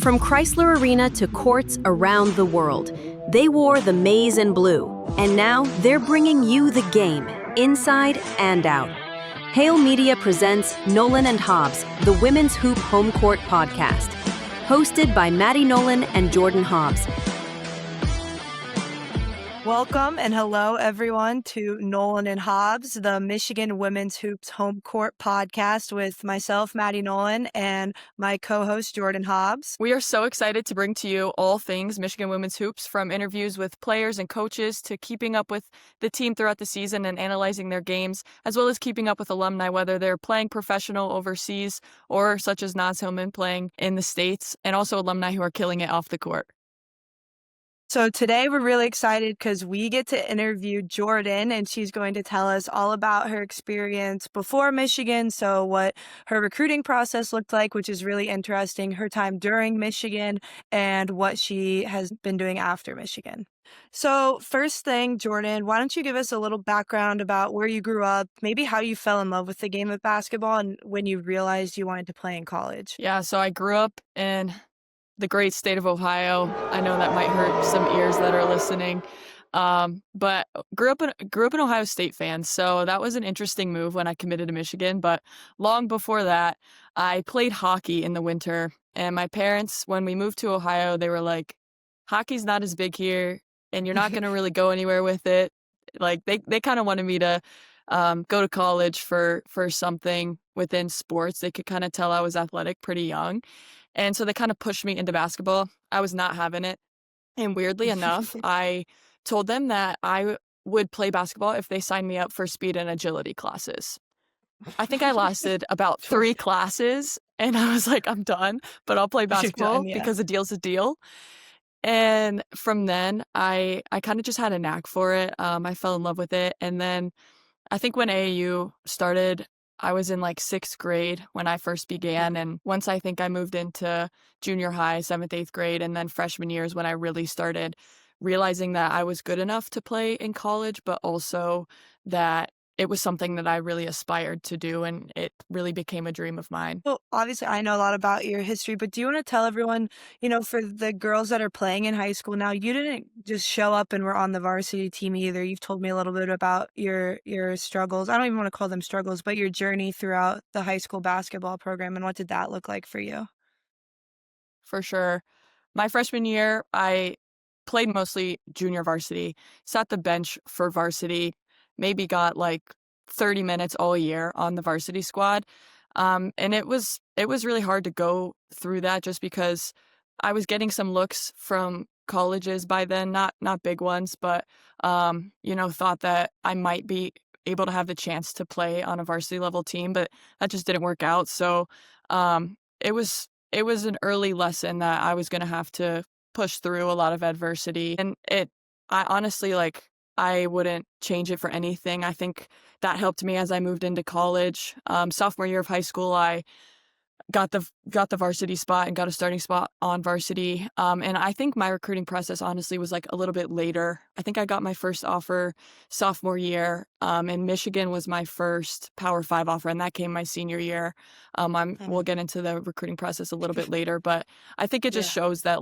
From Crisler Arena to courts around the world, they wore the Maize and Blue, and now they're bringing you the game, inside and out. Hail Media presents Nolan and Hobbs, the Women's Hoop Homecourt podcast, hosted by Maddie Nolan and Jordan Hobbs. Welcome and hello, everyone, to Nolan and Hobbs, the Michigan Women's Hoops Homecourt podcast with myself, Maddie Nolan, and my co-host, Jordan Hobbs. We are so excited to bring to you all things Michigan Women's Hoops, from interviews with players and coaches to keeping up with the team throughout the season and analyzing their games, as well as keeping up with alumni, whether they're playing professional overseas or such as Naz Hillman playing in the States, and also alumni who are killing it off the court. So today we're really excited because we get to interview Jordan, and she's going to tell us all about her experience before Michigan, so what her recruiting process looked like, which is really interesting, her time during Michigan, and what she has been doing after Michigan. So first thing, Jordan, why don't you give us a little background about where you grew up, maybe how you fell in love with the game of basketball, and when you realized you wanted to play in college? Yeah, so I grew up in the great state of Ohio. I know that might hurt some ears that are listening, but grew up an Ohio State fan. So that was an interesting move when I committed to Michigan. But long before that, I played hockey in the winter. And my parents, when we moved to Ohio, they were like, "Hockey's not as big here, and you're not going to really go anywhere with it." Like they kind of wanted me to go to college for something within sports. They could kind of tell I was athletic pretty young. And so they kind of pushed me into basketball. I was not having it. And weirdly enough, I told them that I would play basketball if they signed me up for speed and agility classes. I think I lasted about 3 classes, and I was like, I'm done, but I'll play basketball because a deal's a deal. And from then, I kind of just had a knack for it. I fell in love with it. And then I think when AAU started, I was in like 6th grade when I first began. And once I think I moved into junior high, 7th, 8th grade, and then freshman year is when I really started realizing that I was good enough to play in college, but also that it was something that I really aspired to do, and it really became a dream of mine. Well, obviously, I know a lot about your history, but do you want to tell everyone, for the girls that are playing in high school now, you didn't just show up and were on the varsity team either. You've told me a little bit about your struggles. I don't even want to call them struggles, but your journey throughout the high school basketball program, and what did that look like for you? For sure. My freshman year, I played mostly junior varsity, sat the bench for varsity, maybe got like 30 minutes all year on the varsity squad. And it was really hard to go through that just because I was getting some looks from colleges by then, not big ones, but, thought that I might be able to have the chance to play on a varsity level team, but that just didn't work out. So it was an early lesson that I was going to have to push through a lot of adversity. And I honestly, I wouldn't change it for anything. I think that helped me as I moved into college. Sophomore year of high school, I got the varsity spot and got a starting spot on varsity. And I think my recruiting process honestly was like a little bit later. I think I got my first offer sophomore year, and Michigan was my first Power 5 offer, and that came my senior year. We'll get into the recruiting process a little bit later, but I think it just shows that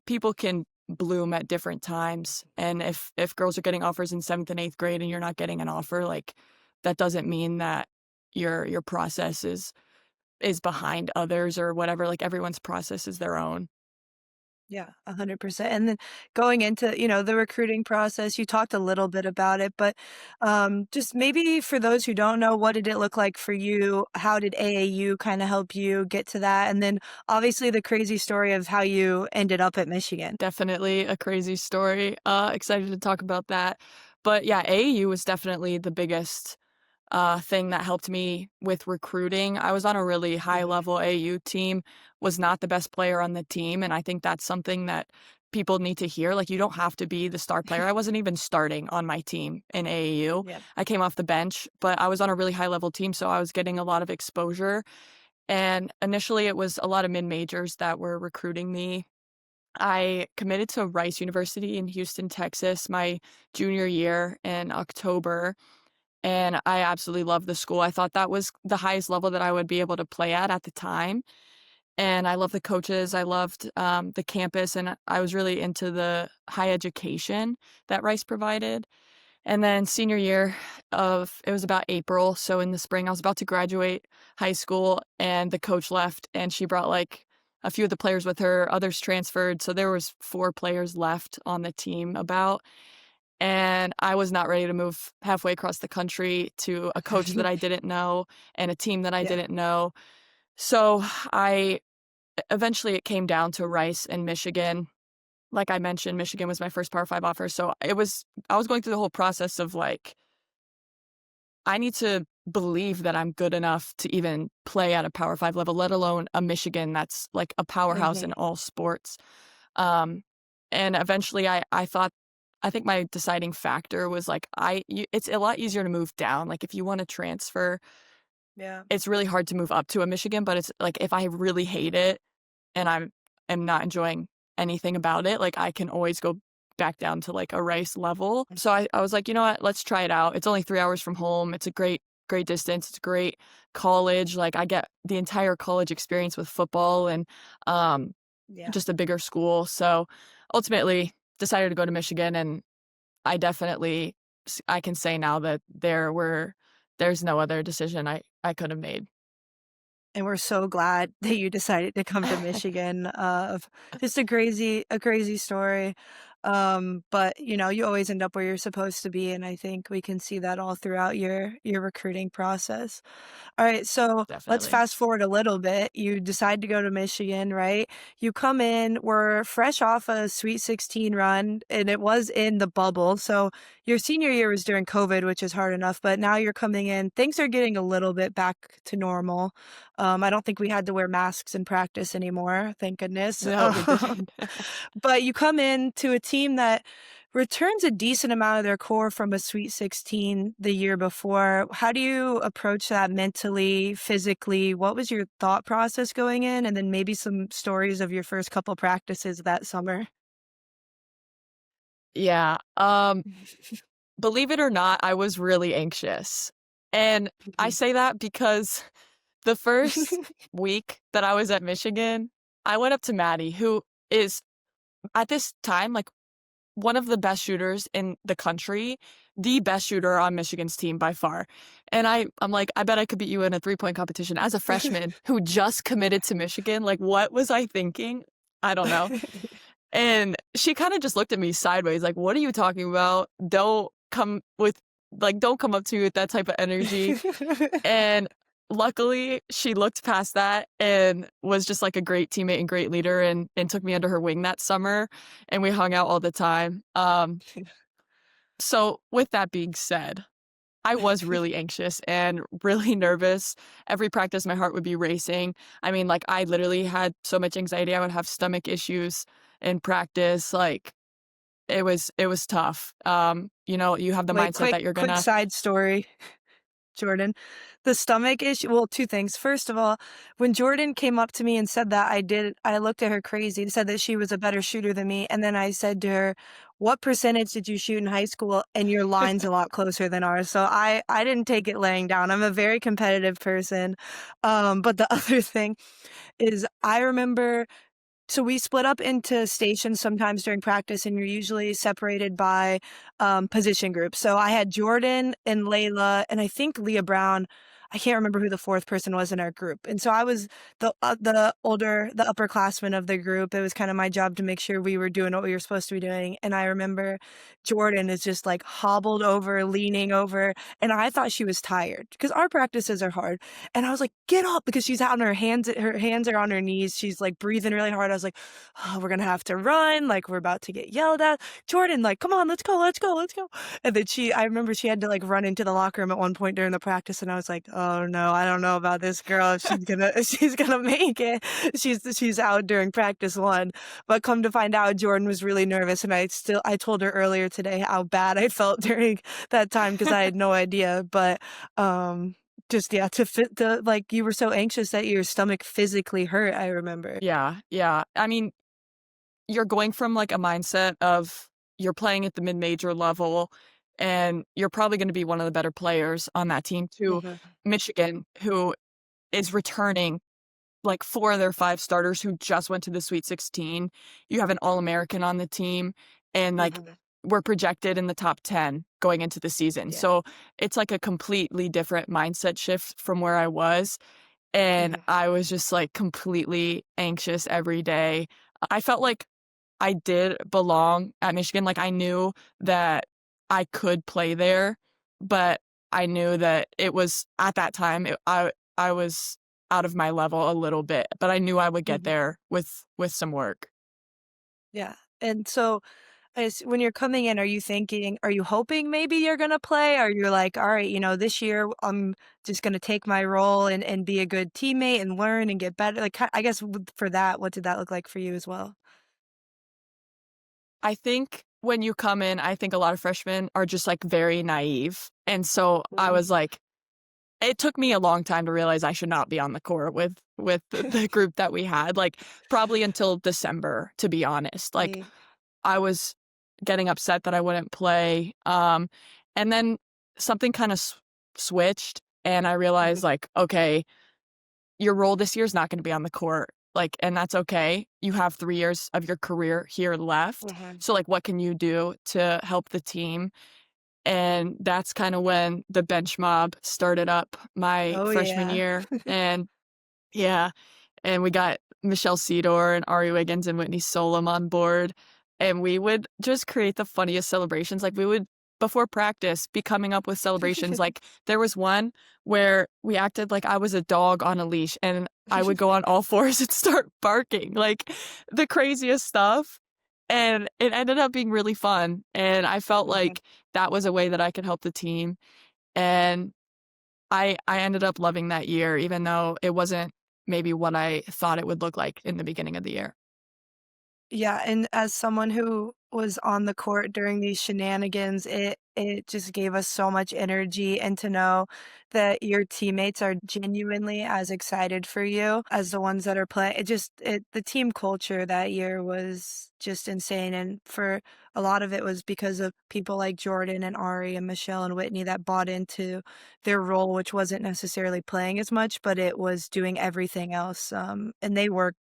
people can bloom at different times. And if girls are getting offers in 7th and 8th grade and you're not getting an offer, that doesn't mean that your process is behind others or whatever. Everyone's process is their own. Yeah, 100%. And then going into, the recruiting process, you talked a little bit about it, but just maybe for those who don't know, what did it look like for you? How did AAU kind of help you get to that? And then obviously the crazy story of how you ended up at Michigan. Definitely a crazy story. Excited to talk about that. But yeah, AAU was definitely the biggest thing that helped me with recruiting. I was on a really high level AAU team, was not the best player on the team. And I think that's something that people need to hear. You don't have to be the star player. I wasn't even starting on my team in AAU. Yeah. I came off the bench, but I was on a really high level team. So I was getting a lot of exposure. And initially it was a lot of mid-majors that were recruiting me. I committed to Rice University in Houston, Texas, my junior year in October. And I absolutely loved the school. I thought that was the highest level that I would be able to play at the time. And I love the coaches. I loved the campus, and I was really into the high education that Rice provided. And then senior year it was about April. So in the spring, I was about to graduate high school, and the coach left, and she brought like a few of the players with her. Others transferred. So there was 4 players left on the team about. And I was not ready to move halfway across the country to a coach that I didn't know and a team that I Yeah. didn't know. So eventually it came down to Rice and Michigan. Like I mentioned, Michigan was my first Power 5 offer. So I was going through the whole process of like, I need to believe that I'm good enough to even play at a Power 5 level, let alone a Michigan that's like a powerhouse in all sports. And eventually I think my deciding factor was like, it's a lot easier to move down. Like if you want to transfer, Yeah. it's really hard to move up to a Michigan, but it's like, if I really hate it and am not enjoying anything about it, like I can always go back down to like a Rice level. So I was like, you know what, let's try it out. It's only 3 hours from home. It's a great distance. It's a great college. Like I get the entire college experience with football and Yeah. just a bigger school. So ultimately decided to go to Michigan, and I can say now that there's no other decision I could have made. And we're so glad that you decided to come to Michigan. Just a crazy story. But you know, you always end up where you're supposed to be, and I think we can see that all throughout your recruiting process. All right, so let's Definitely. fast forward a little bit. You decide to go to Michigan, right? You come in, we're fresh off a Sweet 16 run, and it was in the bubble. So your senior year was during COVID, which is hard enough, but now you're coming in. Things are getting a little bit back to normal. I don't think we had to wear masks in practice anymore, thank goodness. No, we didn't. But you come in to a team that returns a decent amount of their core from a Sweet 16 the year before. How do you approach that mentally, physically? What was your thought process going in? And then maybe some stories of your first couple practices that summer. Yeah. Believe it or not, I was really anxious. And I say that because the first week that I was at Michigan, I went up to Maddie, who is at this time like one of the best shooters in the country, the best shooter on Michigan's team by far. And I'm like, I bet I could beat you in a 3-point competition as a freshman who just committed to Michigan. Like, what was I thinking? I don't know. And she kind of just looked at me sideways, like, what are you talking about? Don't come up to me with that type of energy. And luckily, she looked past that and was just like a great teammate and great leader, and took me under her wing that summer, and we hung out all the time. So with that being said, I was really anxious and really nervous. Every practice, my heart would be racing. I mean, like I literally had so much anxiety. I would have stomach issues in practice. Like it was tough. You know, you have the Wait, mindset that you're quick gonna. side story. Jordan. The stomach issue, well, 2 things. First of all, when Jordan came up to me and said that, I looked at her crazy and said that she was a better shooter than me. And then I said to her, what percentage did you shoot in high school? And your line's a lot closer than ours. So I didn't take it laying down. I'm a very competitive person. But the other thing is I remember, so we split up into stations sometimes during practice, and you're usually separated by position groups. So I had Jordan and Layla, and I think Leah Brown. I can't remember who the 4th person was in our group. And so I was the upperclassman of the group. It was kind of my job to make sure we were doing what we were supposed to be doing. And I remember Jordan is just like hobbled over, leaning over, and I thought she was tired because our practices are hard. And I was like, get up, because she's out on her hands are on her knees. She's like breathing really hard. I was like, oh, we're gonna have to run, like we're about to get yelled at. Jordan, like, come on, let's go. And then I remember she had to like run into the locker room at one point during the practice, and I was like, oh no, I don't know about this girl. If she's gonna make it. She's out during practice 1. But come to find out, Jordan was really nervous, and I told her earlier today how bad I felt during that time because I had no idea. But just to fit the, like, you were so anxious that your stomach physically hurt, I remember. Yeah. I mean, you're going from like a mindset of you're playing at the mid-major level and you're probably going to be one of the better players on that team, to Mhm. Michigan, who is returning like 4 of their 5 starters who just went to the Sweet 16. You have an All-American on the team, and like we're projected in the top 10 going into the season. Yeah. So it's like a completely different mindset shift from where I was. And I was just like completely anxious every day. I felt like I did belong at Michigan. Like I knew that I could play there, but I knew that it was at that time I was out of my level a little bit, but I knew I would get there with some work. Yeah. And so when you're coming in, are you hoping maybe you're going to play? Or you're like, all right, this year I'm just going to take my role and be a good teammate and learn and get better? Like, I guess for that, what did that look like for you as well? I think when you come in, I think a lot of freshmen are just like very naive. And so I was like, it took me a long time to realize I should not be on the court with the group that we had, like probably until December, to be honest. Like I was getting upset that I wouldn't play. And then something kind of switched and I realized like, okay, your role this year is not going to be on the court. Like, and that's okay. You have 3 years of your career here left. So like, what can you do to help the team? And that's kind of when the bench mob started up my freshman year. And yeah, and we got Michelle Cedor and Ari Wiggins and Whitney Solom on board. And we would just create the funniest celebrations. Like we would, before practice, be coming up with celebrations. Like there was one where we acted like I was a dog on a leash and I would go on all fours and start barking, like the craziest stuff. And it ended up being really fun. And I felt like that was a way that I could help the team. And I ended up loving that year, even though it wasn't maybe what I thought it would look like in the beginning of the year. Yeah, and as someone who was on the court during these shenanigans, it just gave us so much energy, and to know that your teammates are genuinely as excited for you as the ones that are playing. The team culture that year was just insane, and for a lot of it was because of people like Jordan and Ari and Michelle and Whitney that bought into their role, which wasn't necessarily playing as much, but it was doing everything else. And they worked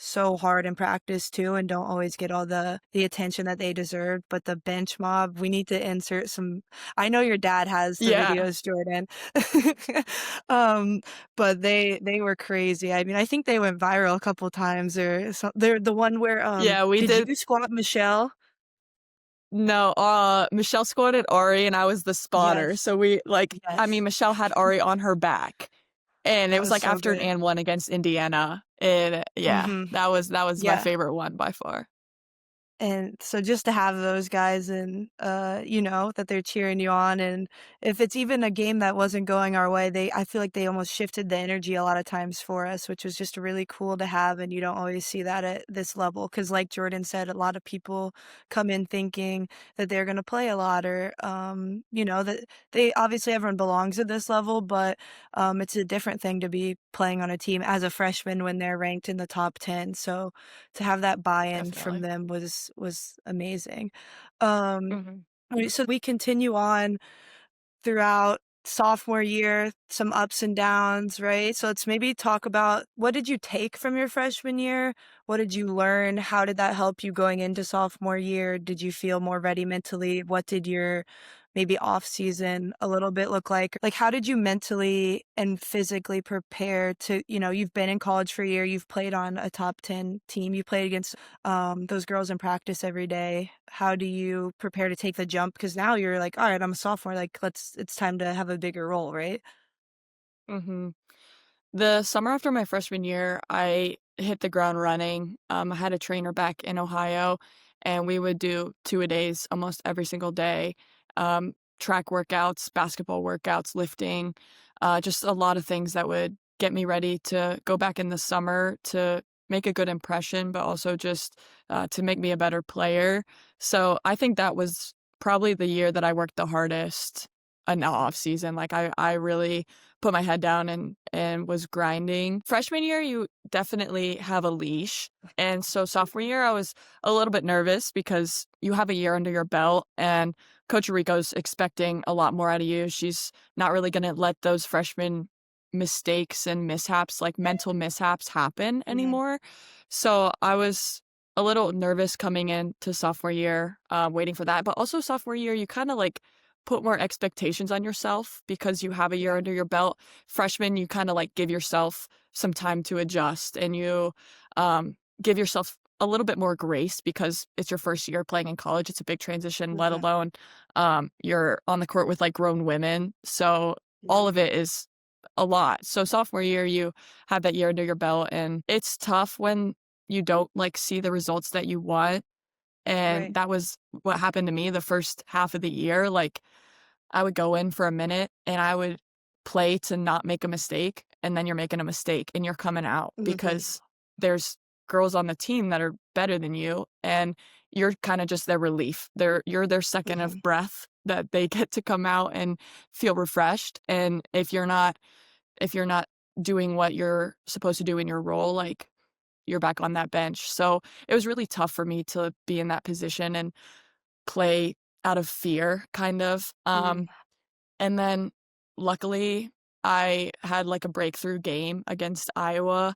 so hard in practice too, and don't always get all the attention that they deserve. But the bench mob, we need to insert some. I know your dad has the videos, Jordan. But they were crazy. I mean, I think they went viral a couple times, or so. They're the one where we did you squat Michelle? No, Michelle squatted Ari and I was the spotter. So we I mean, Michelle had Ari on her back. And it was like so after an good. and 1 against Indiana. And that was my favorite one by far. And so just to have those guys and, that they're cheering you on, and if it's even a game that wasn't going our way, I feel like they almost shifted the energy a lot of times for us, which was just really cool to have. And you don't always see that at this level. 'Cause like Jordan said, a lot of people come in thinking that they're going to play a lot, or, that obviously everyone belongs at this level, but, it's a different thing to be playing on a team as a freshman when they're ranked in the top 10. So to have that buy-in from them was amazing. So we continue on throughout sophomore year, some ups and downs, right? So let's maybe talk about, what did you take from your freshman year? What did you learn? How did that help you going into sophomore year? Did you feel more ready mentally? What did your maybe off season a little bit look like? Like, how did you mentally and physically prepare to, you've been in college for a year, you've played on a top 10 team, you played against those girls in practice every day. How do you prepare to take the jump? Because now you're like, all right, I'm a sophomore, like it's time to have a bigger role, right? The summer after my freshman year, I hit the ground running. I had a trainer back in Ohio, and we would do 2-a-days almost every single day. Track workouts, basketball workouts, lifting, just a lot of things that would get me ready to go back in the summer to make a good impression, but also just to make me a better player. So I think that was probably the year that I worked the hardest in the off season. Like I really put my head down and was grinding. Freshman year, you definitely have a leash. And so sophomore year, I was a little bit nervous because you have a year under your belt and Coach Rico's expecting a lot more out of you. She's not really going to let those freshmen mistakes and mishaps, like mental mishaps happen anymore. So I was a little nervous coming into sophomore year, waiting for that. But also sophomore year, you kind of like put more expectations on yourself because you have a year under your belt. Freshman, you kind of like give yourself some time to adjust, and you give yourself a little bit more grace because it's your first year playing in college. It's a big transition, let alone you're on the court with like grown women. So all of it is a lot. So sophomore year, you have that year under your belt, and it's tough when you don't like see the results that you want. And that was what happened to me the first half of the year. Like I would go in for a minute and I would play to not make a mistake, and then you're making a mistake and you're coming out because there's girls on the team that are better than you, and you're kind of just their relief. You're their second of breath that they get to come out and feel refreshed. And if you're not doing what you're supposed to do in your role, like you're back on that bench. So it was really tough for me to be in that position and play out of fear, kind of. And then luckily I had like a breakthrough game against Iowa.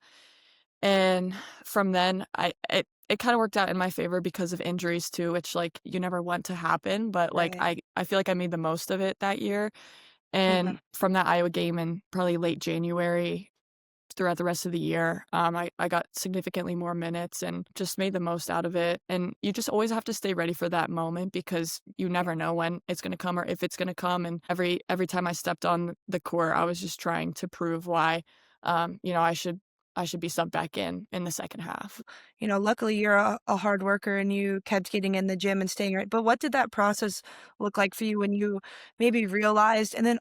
And from then it kind of worked out in my favor because of injuries too, which like you never want to happen. But like I feel like I made the most of it that year. And from that Iowa game in probably late January throughout the rest of the year, I got significantly more minutes and just made the most out of it. And you just always have to stay ready for that moment because you never know when it's going to come or if it's going to come. And every time I stepped on the court, I was just trying to prove why, I should be subbed back in the second half. Luckily you're a hard worker and you kept getting in the gym and staying right. But what did that process look like for you when you maybe realized, and then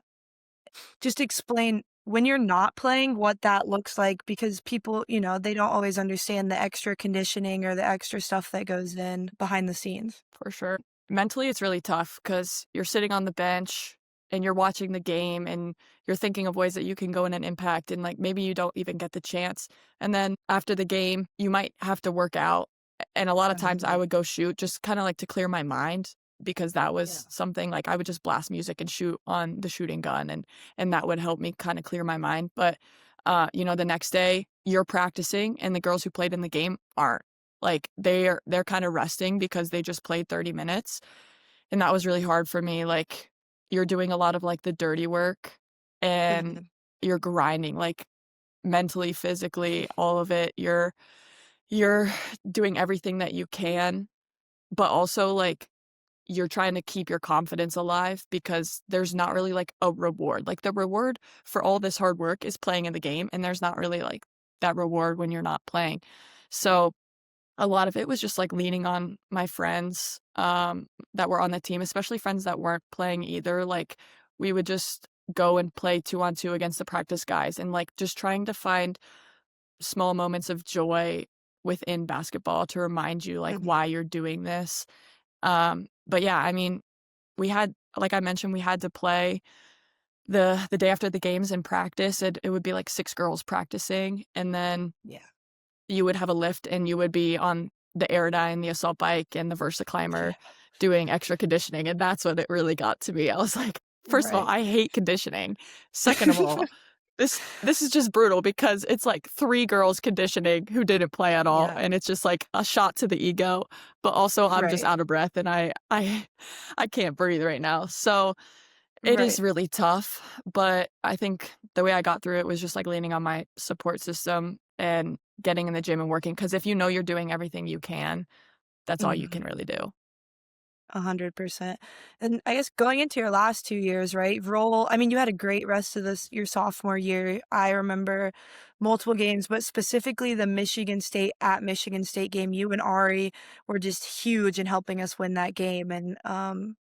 just explain when you're not playing what that looks like, because people, they don't always understand the extra conditioning or the extra stuff that goes in behind the scenes. For sure. Mentally, it's really tough because you're sitting on the bench and you're watching the game and you're thinking of ways that you can go in and impact, and like maybe you don't even get the chance. And then after the game, you might have to work out. And a lot of times I would go shoot just kind of like to clear my mind, because that was something like I would just blast music and shoot on the shooting gun, and that would help me kind of clear my mind. But the next day you're practicing and the girls who played in the game aren't. Like they're kind of resting because they just played 30 minutes. And that was really hard for me. Like you're doing a lot of like the dirty work and you're grinding, like mentally, physically, all of it. You're doing everything that you can, but also like you're trying to keep your confidence alive because there's not really like a reward. Like the reward for all this hard work is playing in the game, and there's not really like that reward when you're not playing. So a lot of it was just like leaning on my friends that were on the team, especially friends that weren't playing either. Like we would just go and play 2-on-2 against the practice guys, and like just trying to find small moments of joy within basketball to remind you like why you're doing this. But yeah, I mean, like I mentioned, we had to play the day after the games in practice. It would be like 6 girls practicing, and then you would have a lift and you would be on the Aerodyne, the assault bike, and the Versa climber doing extra conditioning. And that's when it really got to me. I was like, first of all, I hate conditioning. Second of all, this is just brutal because it's like 3 girls conditioning who didn't play at all. And it's just like a shot to the ego, but also I'm just out of breath and I can't breathe right now. So it is really tough, but I think the way I got through it was just like leaning on my support system and getting in the gym and working. Because if you know you're doing everything you can, that's all you can really do. 100%. And I guess going into your last 2 years, right? You had a great rest of your sophomore year. I remember multiple games, but specifically the Michigan State game. You and Ari were just huge in helping us win that game and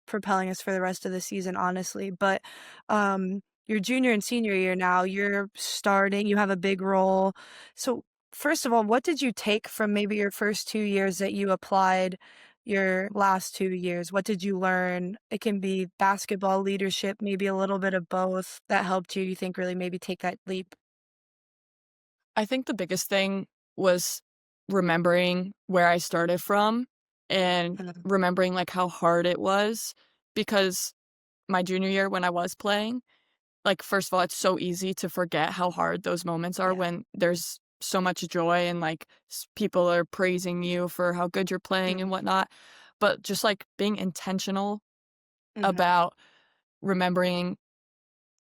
propelling us for the rest of the season, honestly. But your junior and senior year now, you're starting, you have a big role. So first of all, what did you take from maybe your first 2 years that you applied your last 2 years? What did you learn? It can be basketball, leadership, maybe a little bit of both that helped you think really maybe take that leap. I think the biggest thing was remembering where I started from and remembering like how hard it was, because my junior year when I was playing, like, first of all, it's so easy to forget how hard those moments are Yeah. when there's so much joy and, like, people are praising you for how good you're playing and Mhm. whatnot. But just, like, being intentional Mhm. about remembering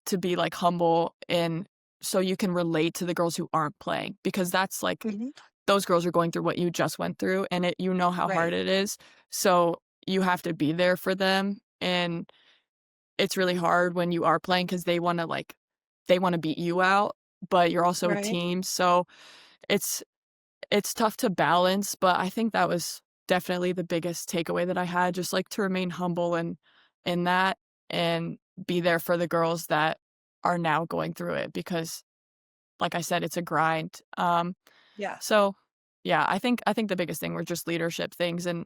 to be, like, humble and so you can relate to the girls who aren't playing, because that's, like, Mhm. those girls are going through what you just went through, and you know how hard Right. it is. So you have to be there for them, and it's really hard when you are playing because they wanna beat you out, but you're also a Right. team, so it's it's tough to balance, but I think that was definitely the biggest takeaway that I had, just, like, to remain humble and in that and be there for the girls that are now going through it because, like I said, it's a grind. Yeah. So, yeah, I think the biggest thing were just leadership things and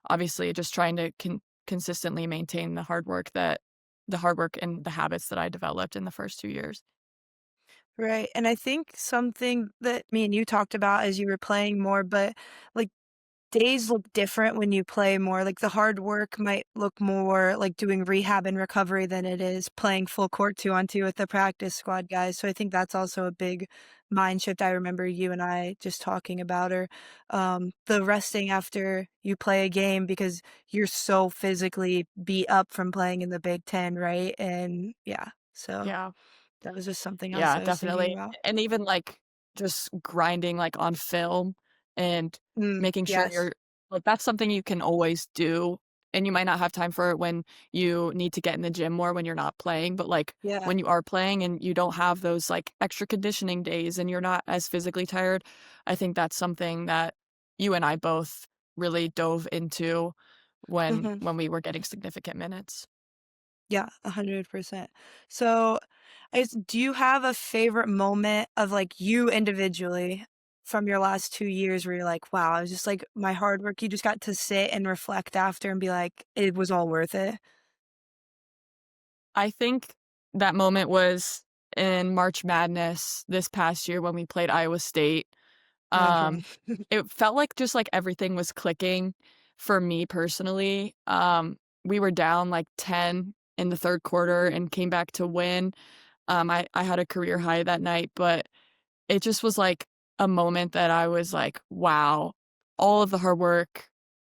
obviously just trying to consistently maintain the hard work and the habits that I developed in the first 2 years. Right. And I think something that me and you talked about as you were playing more, but like days look different when you play more. Like the hard work might look more like doing rehab and recovery than it is playing full court 2-on-2 with the practice squad guys. So I think that's also a big mind shift. I remember you and I just talking about, or the resting after you play a game because you're so physically beat up from playing in the Big Ten, right? And yeah, so Yeah. that was just something else Yeah, I was thinking definitely. about. And even, like, just grinding, like, on film and making sure Yes. you're like, that's something you can always do, and you might not have time for it when you need to get in the gym more when you're not playing, but, like, Yeah. when you are playing and you don't have those, like, extra conditioning days and you're not as physically tired, I think that's something that you and I both really dove into Mhm. when we were getting significant minutes. Yeah, 100%. So, do you have a favorite moment of, like, you individually from your last 2 years where you're like, "Wow, I was just like, my hard work," you just got to sit and reflect after and be like, "It was all worth it?" I think that moment was in March Madness this past year when we played Iowa State. Okay. Um, it felt like just like everything was clicking for me personally. We were down like 10 in the third quarter and came back to win. I had a career high that night, but it just was like a moment that I was like, wow, all of the hard work,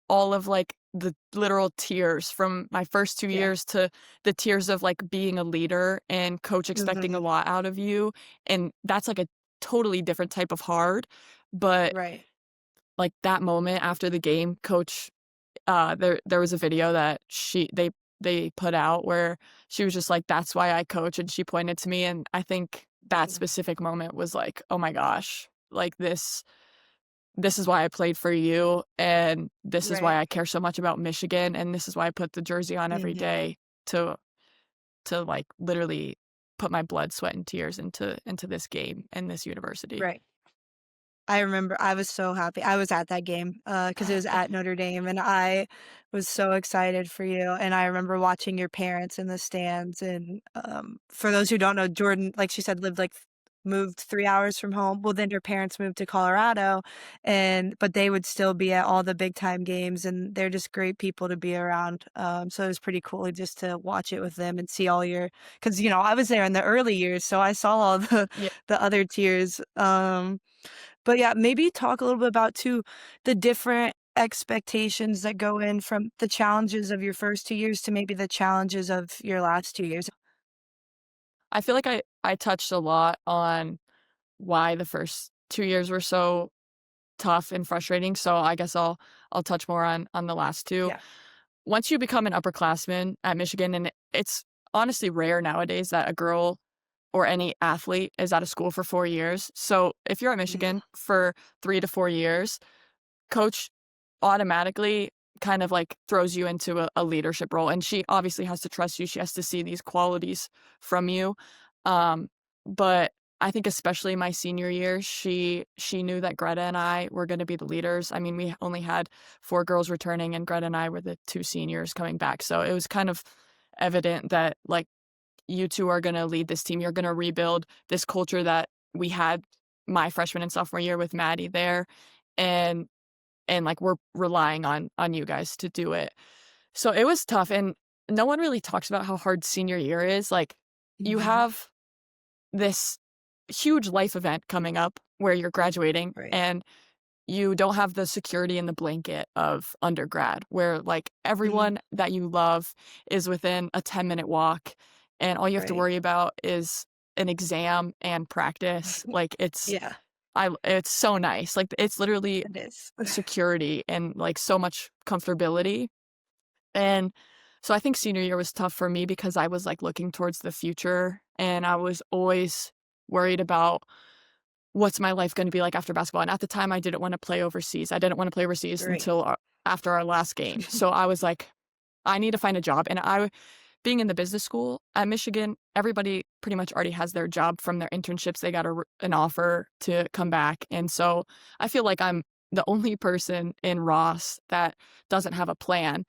all of, like, the literal tears from my first 2 Yeah. years to the tears of, like, being a leader and coach expecting a Mhm. lot out of you, and that's, like, a totally different type of hard, but, Right. like, that moment after the game, coach there was a video that they put out where she was just like, "That's why I coach," and she pointed to me, and I think that Mhm. specific moment was like, "Oh my gosh, like, this is why I played for you, and this is why Right. I care so much about Michigan, and this is why I put the jersey on every Mhm. day to like, literally put my blood, sweat, and tears into this game and this university." Right. I remember I was so happy. I was at that game, because it was at Notre Dame, and I was so excited for you, and I remember watching your parents in the stands, and, for those who don't know, Jordan, like she said, lived, like moved 3 hours from home. Well, then her parents moved to Colorado, but they would still be at all the big time games, and they're just great people to be around, so it was pretty cool just to watch it with them and see all your, because I was there in the early years, so I saw all the Yeah. the other tiers, but yeah, maybe talk a little bit about too the different expectations that go in from the challenges of your first 2 years to maybe the challenges of your last 2 years. I feel like I touched a lot on why the first 2 years were so tough and frustrating, so I guess I'll touch more on the last 2. Yeah. Once you become an upperclassman at Michigan, and it's honestly rare nowadays that a girl or any athlete is out of school for 4 years. So if you're at Mhm. Michigan for 3 to 4 years, coach automatically kind of like throws you into a leadership role. And she obviously has to trust you. She has to see these qualities from you. Um, but I think especially my senior year, she knew that Greta and I were going to be the leaders. I mean, we only had 4 girls returning, and Greta and I were the 2 seniors coming back. So it was kind of evident that like you two are going to lead this team. You're going to rebuild this culture that we had my freshman and sophomore year with Maddie there, and like we're relying on you guys to do it. So it was tough, and no one really talks about how hard senior year is. Like you have this huge life event coming up where you're graduating, Right. and you don't have the security in the blanket of undergrad where like everyone that you love is within a 10-minute walk, and all you have to Right. worry about is an exam and practice. Like it's so nice. Like it's literally It is. security and like so much comfortability. And so I think senior year was tough for me because I was like looking towards the future, and I was always worried about what's my life going to be like after basketball. And at the time I didn't want to play overseas. I didn't want to play overseas Right. until after our last game. So I was like, I need to find a job. And being in the business school at Michigan, everybody pretty much already has their job from their internships. They got an offer to come back. And so I feel like I'm the only person in Ross that doesn't have a plan.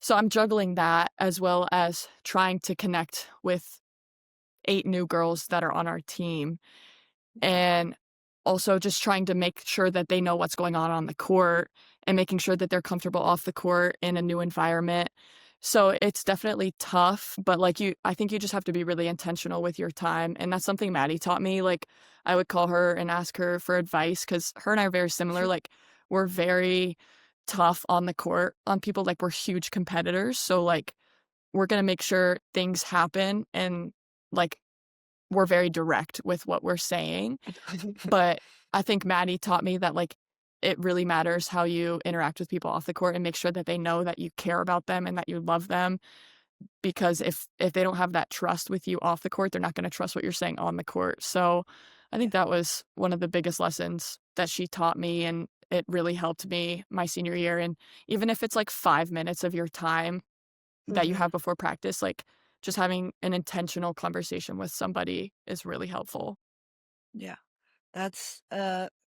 So I'm juggling that as well as trying to connect with 8 new girls that are on our team, and also just trying to make sure that they know what's going on the court, and making sure that they're comfortable off the court in a new environment. So it's definitely tough, but like I think you just have to be really intentional with your time. And that's something Maddie taught me. Like I would call her and ask her for advice because her and I are very similar. Like we're very tough on the court on people. Like we're huge competitors. So like we're going to make sure things happen, and like we're very direct with what we're saying. But I think Maddie taught me that like it really matters how you interact with people off the court and make sure that they know that you care about them and that you love them. Because if they don't have that trust with you off the court, they're not going to trust what you're saying on the court. So I think that was one of the biggest lessons that she taught me, and it really helped me my senior year. And even if it's like 5 minutes of your time that you have before practice, like just having an intentional conversation with somebody is really helpful. Yeah, that's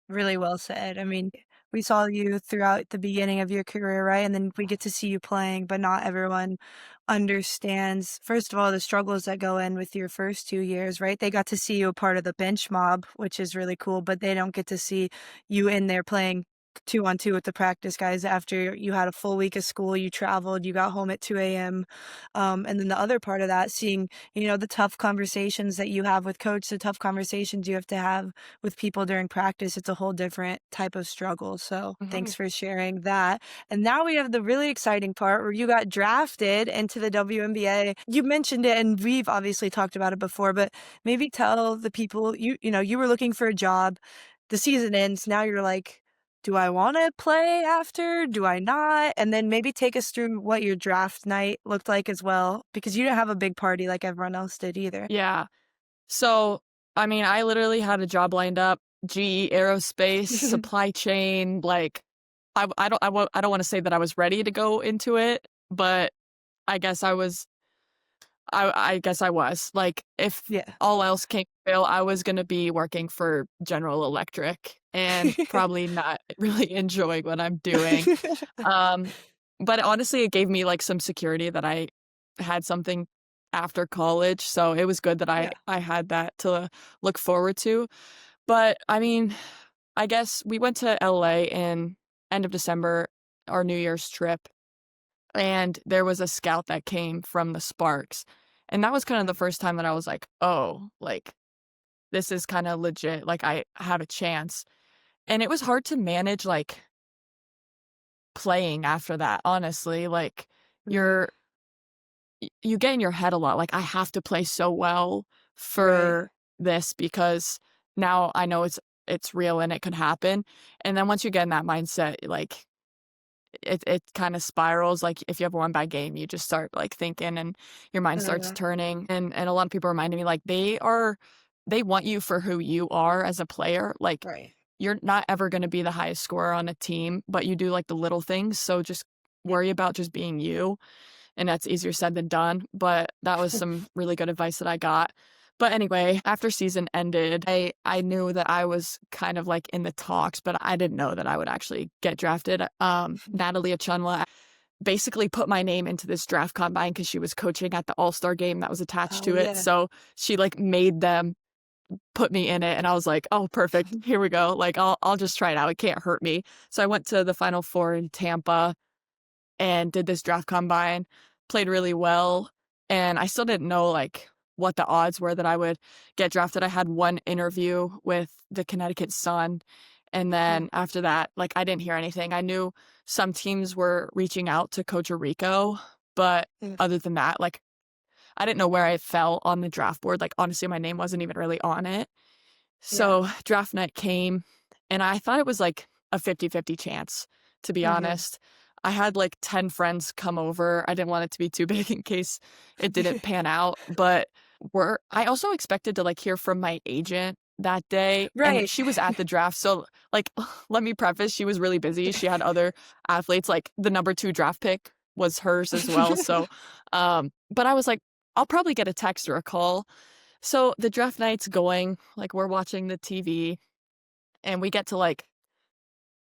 really well said. I mean, we saw you throughout the beginning of your career, right? And then we get to see you playing, but not everyone understands, first of all, the struggles that go in with your first 2 years, right? They got to see you a part of the bench mob, which is really cool, but they don't get to see you in there playing 2-on-2 with the practice guys after you had a full week of school, you traveled, you got home at 2 a.m. And then the other part of that, seeing, the tough conversations that you have with coach, the tough conversations you have to have with people during practice, it's a whole different type of struggle. So thanks for sharing that. And now we have the really exciting part where you got drafted into the WNBA. You mentioned it, and we've obviously talked about it before, but maybe tell the people, you were looking for a job, the season ends, now you're like, do I want to play after? Do I not? And then maybe take us through what your draft night looked like as well, because you didn't have a big party like everyone else did either. Yeah. So, I mean, I literally had a job lined up, GE Aerospace, supply chain. Like, I don't want to say that I was ready to go into it, but I guess I was. I guess I was. Like, if all else can't fail, I was going to be working for General Electric and probably not really enjoying what I'm doing. But honestly, it gave me like some security that I had something after college. So it was good that I had that to look forward to. But I mean, I guess we went to LA in end of December, our New Year's trip. And there was a scout that came from the Sparks. And that was kind of the first time that I was like, oh, like, this is kind of legit. Like, I have a chance. And it was hard to manage, like, playing after that, honestly. Like, you get in your head a lot. Like, I have to play so well for this because now I know it's real and it could happen. And then once you get in that mindset, like, it kind of spirals. Like if you have one bad game, you just start like thinking and your mind starts turning. And a lot of people reminded me like they want you for who you are as a player. Like you're not ever going to be the highest scorer on a team, but you do like the little things. So just worry about just being you. And that's easier said than done. But that was some really good advice that I got. But anyway, after season ended, I knew that I was kind of like in the talks, but I didn't know that I would actually get drafted. Natalie Achunwa basically put my name into this draft combine because she was coaching at the All-Star game that was attached to it. So she like made them put me in it, and I was like, oh, perfect. Here we go. Like I'll just try it out. It can't hurt me. So I went to the Final Four in Tampa and did this draft combine, played really well, and I still didn't know like what the odds were that I would get drafted. I had one interview with the Connecticut Sun. And then after that, like, I didn't hear anything. I knew some teams were reaching out to Coach Rico, but other than that, like, I didn't know where I fell on the draft board. Like, honestly, my name wasn't even really on it. So draft night came, and I thought it was like a 50-50 chance, to be honest. I had like 10 friends come over. I didn't want it to be too big in case it didn't pan out. But I also expected to like hear from my agent that day. Right. And she was at the draft. So like, let me preface, she was really busy. She had other athletes, like the number 2 draft pick was hers as well. So, but I was like, I'll probably get a text or a call. So the draft night's going, like, we're watching the TV, and we get to like,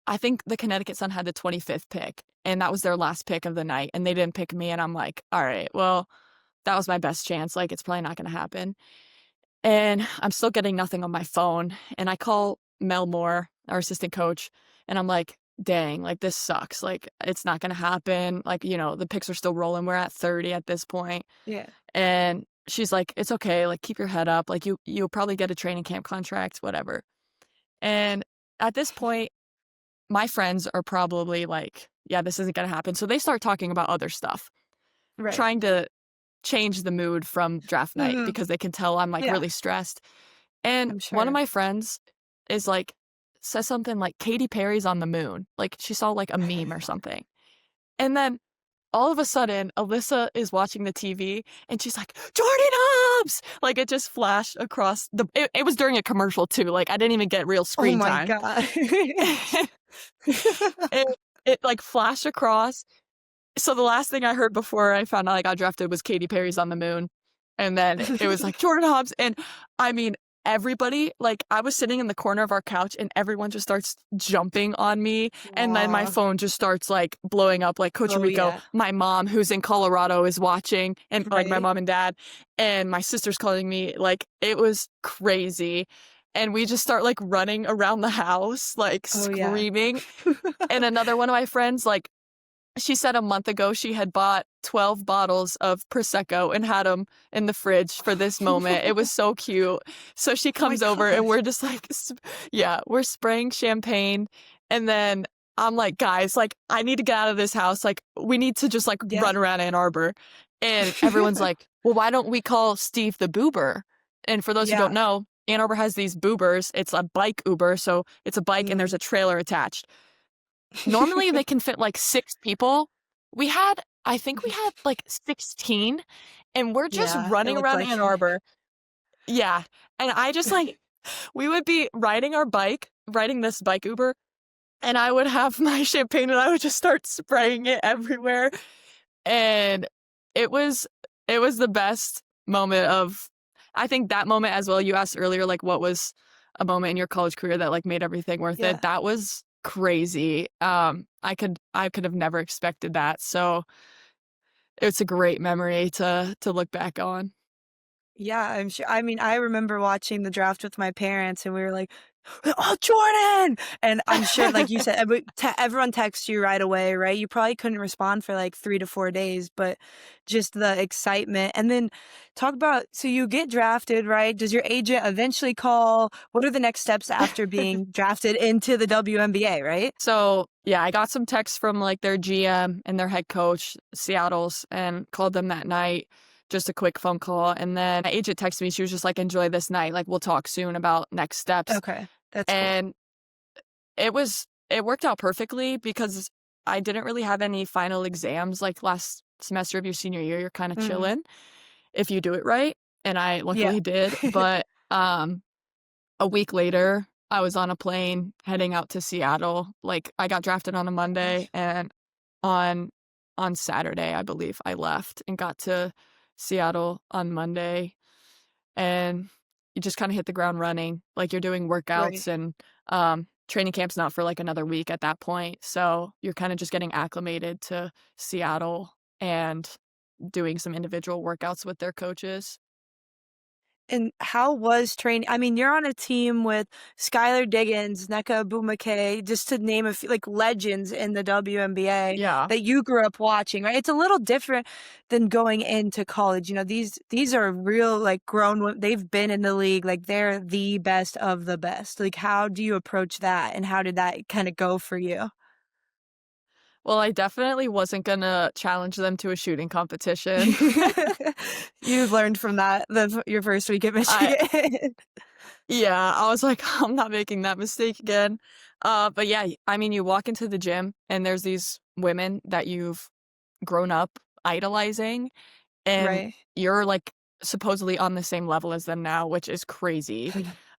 I think the Connecticut Sun had the 25th pick, and that was their last pick of the night, and they didn't pick me, and I'm like, all right, well, that was my best chance. Like, it's probably not going to happen. And I'm still getting nothing on my phone, and I call Mel Moore, our assistant coach, and I'm like, dang, like, this sucks. Like, it's not going to happen. Like, you know, the picks are still rolling. We're at 30 at this point. Yeah. And she's like, it's okay. Like, keep your head up. Like, you'll probably get a training camp contract, whatever. And at this point, my friends are probably like, yeah, this isn't going to happen. So they start talking about other stuff, trying to change the mood from draft night because they can tell I'm like really stressed. And one of my friends is like, says something like, Katy Perry's on the moon. Like, she saw like a meme or something. And then all of a sudden, Alyssa is watching the TV and she's like, Jordan Hobbs! Like, it just flashed across it was during a commercial too. Like, I didn't even get real screen time. Oh my God. it like flashed across. So the last thing I heard before I found out I got drafted was Katy Perry's on the moon. And then it was like Jordan Hobbs. And I mean, everybody, like, I was sitting in the corner of our couch and everyone just starts jumping on me. And then my phone just starts like blowing up, like Coach Rico, my mom who's in Colorado is watching, and like my mom and dad, and my sister's calling me. Like, it was crazy. And we just start like running around the house, like screaming. And another one of my friends, like, she said a month ago she had bought 12 bottles of Prosecco and had them in the fridge for this moment. It was so cute. So she comes over and we're just like, we're spraying champagne. And then I'm like, guys, like, I need to get out of this house. Like, we need to just like run around Ann Arbor. And everyone's like, well, why don't we call Steve the Boober? And for those who don't know, Ann Arbor has these boobers. It's a bike Uber. So it's a bike and there's a trailer attached. Normally they can fit like 6 people. I think we had like 16, and we're just running around Ann Arbor. Yeah. And I just like, we would be riding this bike Uber, and I would have my champagne and I would just start spraying it everywhere. And it was the best moment I think that moment as well. You asked earlier, like, what was a moment in your college career that like made everything worth it? That was crazy. I could have never expected that. So it's a great memory to look back on. Yeah, I'm sure. I mean, I remember watching the draft with my parents, and we were like, oh, Jordan! And I'm sure, like you said, everyone texts you right away, right? You probably couldn't respond for like 3 to 4 days, but just the excitement. And then talk about, so you get drafted, right? Does your agent eventually call? What are the next steps after being drafted into the WNBA, right? So, yeah, I got some texts from like their GM and their head coach, Seattle's, and called them that night. Just a quick phone call. And then my agent texted me. She was just like, enjoy this night. Like, we'll talk soon about next steps. Okay. That's cool. It worked out perfectly because I didn't really have any final exams. Like, last semester of your senior year, you're kind of chilling if you do it right. And I luckily did. But a week later, I was on a plane heading out to Seattle. Like, I got drafted on a Monday, and on Saturday, I believe, I left and got to Seattle on Monday, and you just kind of hit the ground running. Like, you're doing workouts and training camp's not for like another week at that point. So you're kind of just getting acclimated to Seattle and doing some individual workouts with their coaches. And how was training? I mean, you're on a team with Skylar Diggins, Nneka Abumake, just to name a few, like legends in the WNBA Yeah. that you grew up watching, right? It's a little different than going into college. These are real, like they've been in the league, like they're the best of the best. Like, how do you approach that, and how did that kind of go for you? Well, I definitely wasn't gonna challenge them to a shooting competition. You've learned from that your first week at I Michigan. Yeah, I was like, I'm not making that mistake again. But yeah, I mean, you walk into the gym and there's these women that you've grown up idolizing, and Right. you're like supposedly on the same level as them now, which is crazy.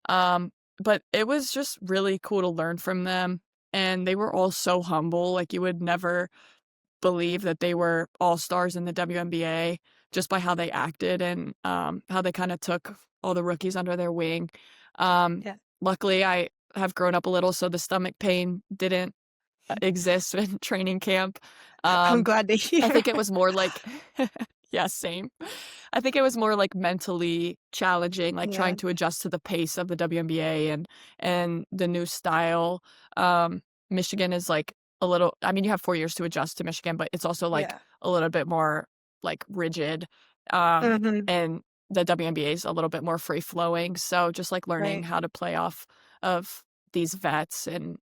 Um, but it was just really cool to learn from them. And they were all so humble. Like, you would never believe that they were all-stars in the WNBA just by how they acted, and how they kind of took all the rookies under their wing. Um, Yeah. Luckily, I have grown up a little, so the stomach pain didn't exist in training camp. I'm Um, glad to I hear. think it was more like yeah, same. I think it was more like mentally challenging, like Yeah. trying to adjust to the pace of the WNBA and the new style. Um, Michigan is like a little, I mean, you have 4 years to adjust to Michigan, but it's also like Yeah. a little bit more like rigid. Um, Mhm. and the WNBA is a little bit more free flowing. So just like learning Right. how to play off of these vets and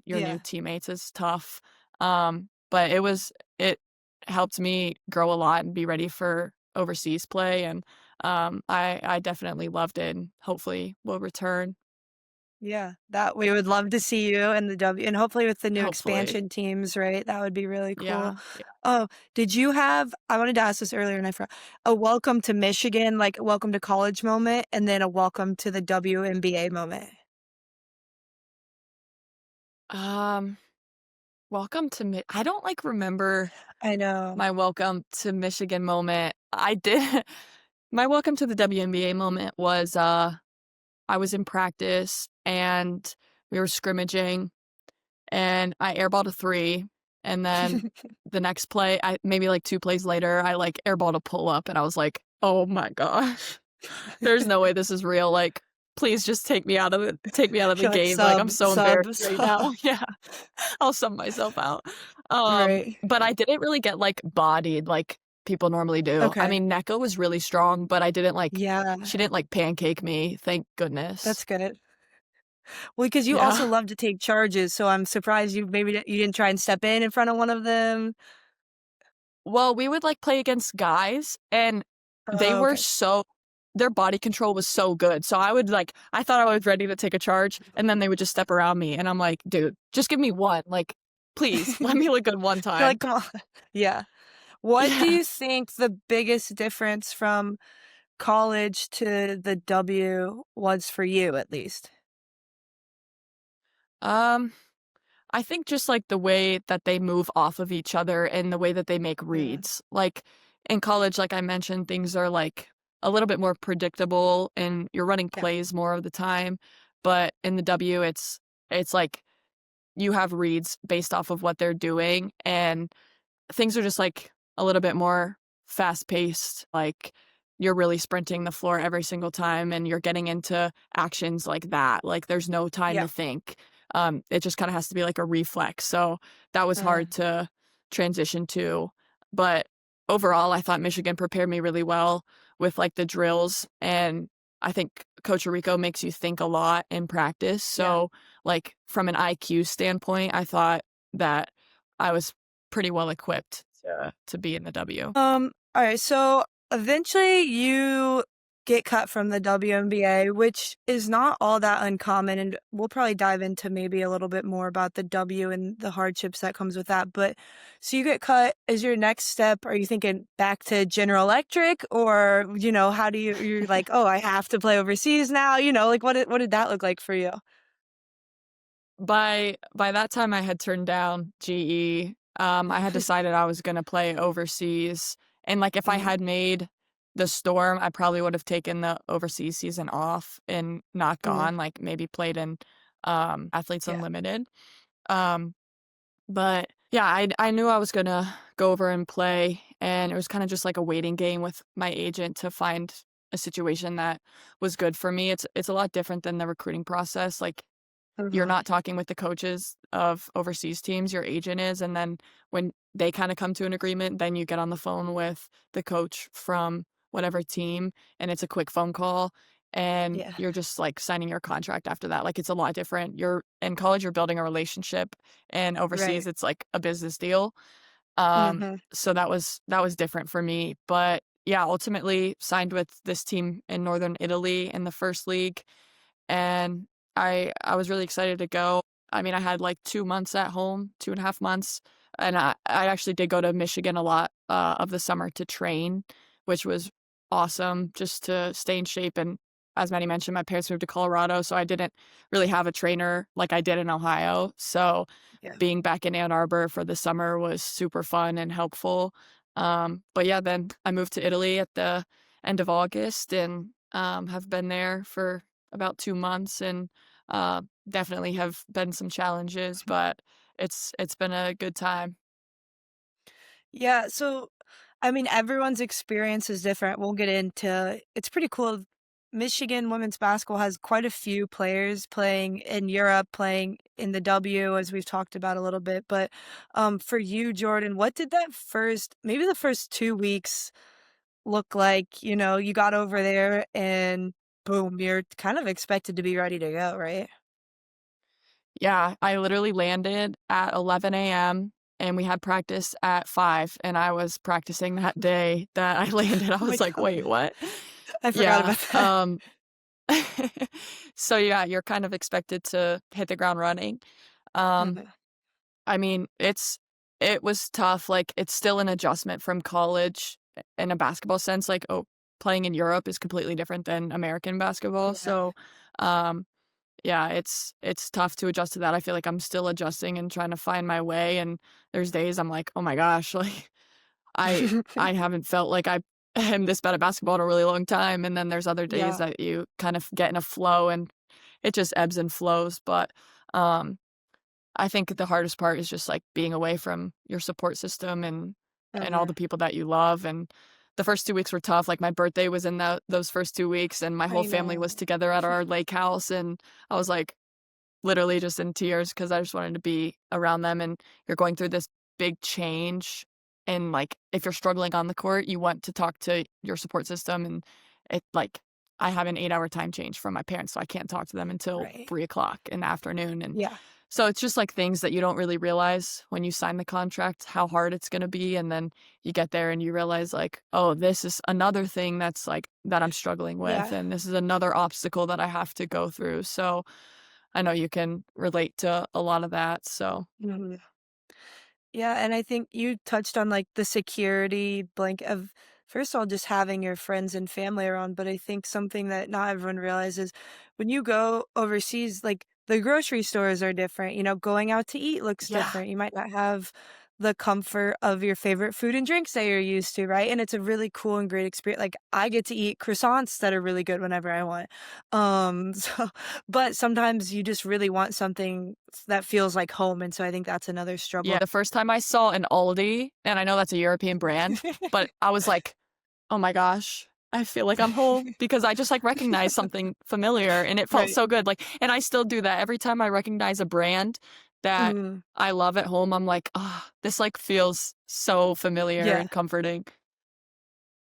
your new Yeah. teammates is tough. But it helped me grow a lot and be ready for overseas play, and I definitely loved it, and hopefully will return. Yeah. That we would love to see you in the and hopefully with the new Hopefully. expansion teams, right? That would be really cool. Yeah. Yeah. Oh, did you have I wanted to ask this earlier and I forgot. A welcome to Michigan, like a welcome to college moment, and then a welcome to the WNBA moment? Um, welcome to I don't like remember I know. my welcome to Michigan moment. I did my welcome to the WNBA moment was I was in practice and we were scrimmaging and I airballed a three. And then the next play, maybe like 2 plays later, I like airballed a pull up, and I was like, "Oh my gosh, there's no way this is real. Like, please just take me out of the You're like game. Like, I'm so embarrassed right sub. now." Yeah, I'll sub myself out. Right. But I didn't really get like bodied like people normally do. I Okay. mean, Neko was really strong, but Yeah, she didn't like pancake me. Thank goodness. that's good. Well, because you also Yeah. love to take charges, so I'm surprised you maybe you didn't try and step in front of one of them. Well, we would, like, play against guys, and they Oh, were okay. so their body control was so good, so I thought I was ready to take a charge, and then they would just step around me, and I'm like, "Dude, just give me one, like, please, let me look good one You're like, time." "Come on." Yeah. What do Yeah. you think the biggest difference from college to the W was for you, at least? Um, I think just, like, the way that they move off of each other and the way that they make Yeah. reads. Like, in college, like I mentioned, things are, like, a little bit more predictable, and you're running Yeah. plays more of the time, but in the W, it's like you have reads based off of what they're doing, and things are just like a little bit more fast paced. Like, you're really sprinting the floor every single time, and you're getting into actions like that. Like, there's no time Yeah. to think. It just kind of has to be like a reflex. So that was Uh, hard to transition to. But overall, I thought Michigan prepared me really well with like the drills. And I think Coach Rico makes you think a lot in practice. yeah. So, like, from an IQ standpoint, I thought that I was pretty well equipped to be in the W. All right. So eventually you get cut from the WNBA, which is not all that uncommon. And we'll probably dive into maybe a little bit more about the W and the hardships that comes with that. But so you get cut. Is your next step, are you thinking back to General Electric, or, how do you're like, oh, I have to play overseas now? Like what did that look like for you? By that time, I had turned down GE. I had decided I was gonna play overseas, and, like, if I Mhm. had made the Storm, I probably would have taken the overseas season off and not Mhm. gone, like, maybe played in, Athletes Yeah. Unlimited. Um, but, yeah, I knew I was gonna go over and play, and it was kinda just like a waiting game with my agent to find a situation that was good for me. It's a lot different than the recruiting process. Like, you're not talking with the coaches of overseas teams, your agent is, and then when they kind of come to an agreement, then you get on the phone with the coach from whatever team, and it's a quick phone call, and Yeah. you're just like signing your contract after that. Like, it's a lot different. You're in college, you're building a relationship, and overseas Right. it's like a business deal. Mhm. So that was different for me. But yeah, ultimately signed with this team in Northern Italy in the first league, and I was really excited to go. I mean, I had like 2 months at home, 2.5 months, and I actually did go to Michigan a lot of the summer to train, which was awesome just to stay in shape. And as Maddie mentioned, my parents moved to Colorado, so I didn't really have a trainer like I did in Ohio. So Yeah. being back in Ann Arbor for the summer was super fun and helpful. But yeah, then I moved to Italy at the end of August, and have been there for about 2 months, and definitely have been some challenges, but it's been a good time. Yeah, so I mean, everyone's experience is different. We'll get into it's pretty cool. Michigan women's basketball has quite a few players playing in Europe, playing in the W, as we've talked about a little bit. But for you, Jordan, what did that maybe the first 2 weeks look like? You know, you got over there and boom, you're kind of expected to be ready to go, right? Yeah, I literally landed at 11 a.m. and we had practice at 5, and I was practicing that day that I landed. I Oh my was like, "Wait, God. what?" I forgot Yeah, about that. so yeah, you're kind of expected to hit the ground running. Um, Mhm. I mean, it was tough. Like, it's still an adjustment from college in a basketball sense. Like, oh, playing in Europe is completely different than American basketball. Yeah. So, um, yeah, it's tough to adjust to that. I feel like I'm still adjusting and trying to find my way. And there's days I'm like, oh my gosh, like I haven't felt like I am this bad at basketball in a really long time. And then there's other days Yeah. that you kind of get in a flow, and it just ebbs and flows. But um I think the hardest part is just, like, being away from your support system and all Uh-huh. the people that you love. And the first 2 weeks were tough. Like, my birthday was in those first 2 weeks, and my whole I family was know. together at our lake house, and I was, like, literally just in tears because I just wanted to be around them. And you're going through this big change, and, like, if you're struggling on the court, you want to talk to your support system, and like, I have an 8-hour time change from my parents, so I can't talk to them until Right. 3 o'clock in the afternoon. And Yeah. so it's just, like, things that you don't really realize when you sign the contract, how hard it's gonna be, and then you get there and you realize, like, "Oh, this is another thing that's, like, that I'm struggling with, Yeah. and this is another obstacle that I have to go through." So I know you can relate to a lot of that. So Mhm. Yeah, and I think you touched on, like, the security blanket of first of all, just having your friends and family around, but I think something that not everyone realizes, when you go overseas, like, the grocery stores are different, you know, going out to eat looks yeah. different. You might not have the comfort of your favorite food and drinks that you're used to, right? And it's a really cool and great experience. Like, I get to eat croissants that are really good whenever I want. So but sometimes you just really want something that feels like home, and so I think that's another Yeah, struggle. the first time I saw an Aldi, and I know that's a European brand, but I was like, "Oh my gosh, I feel like I'm home," because I just, like, recognized something familiar, and it felt Right. so good. Like, and I still do that every time I recognize a brand that Mhm. I love at home. I'm like, "Ah, this, like, feels so familiar Yeah. and comforting."